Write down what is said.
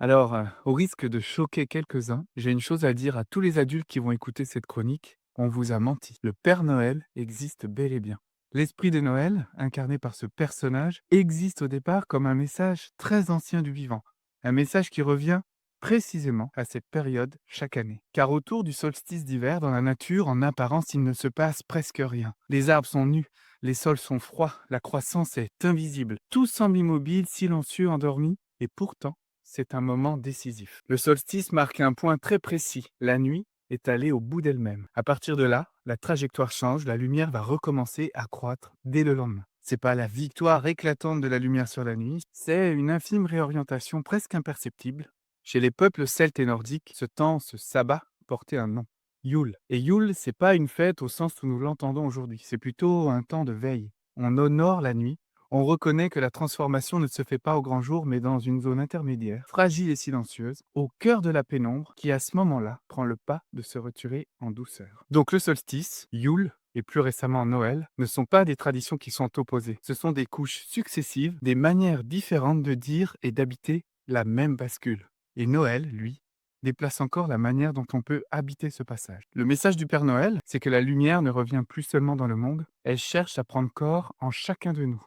Alors, au risque de choquer quelques-uns, j'ai une chose à dire à tous les adultes qui vont écouter cette chronique. On vous a menti. Le Père Noël existe bel et bien. L'esprit de Noël, incarné par ce personnage, existe au départ comme un message très ancien du vivant. Un message qui revient précisément à cette période chaque année. Car autour du solstice d'hiver, dans la nature, en apparence, il ne se passe presque rien. Les arbres sont nus, les sols sont froids, la croissance est invisible. Tout semble immobile, silencieux, endormi, et pourtant, c'est un moment décisif. Le solstice marque un point très précis. La nuit est allée au bout d'elle-même. À partir de là, la trajectoire change, la lumière va recommencer à croître dès le lendemain. C'est pas la victoire éclatante de la lumière sur la nuit, c'est une infime réorientation presque imperceptible. Chez les peuples celtes et nordiques, ce temps, ce sabbat, portait un nom. Yule. Et Yule, c'est pas une fête au sens où nous l'entendons aujourd'hui, c'est plutôt un temps de veille. On honore la nuit, on reconnaît que la transformation ne se fait pas au grand jour, mais dans une zone intermédiaire, fragile et silencieuse, au cœur de la pénombre, qui à ce moment-là prend le pas de se retirer en douceur. Donc le solstice, Yule, et plus récemment Noël, ne sont pas des traditions qui sont opposées. Ce sont des couches successives, des manières différentes de dire et d'habiter la même bascule. Et Noël, lui, déplace encore la manière dont on peut habiter ce passage. Le message du Père Noël, c'est que la lumière ne revient plus seulement dans le monde, elle cherche à prendre corps en chacun de nous.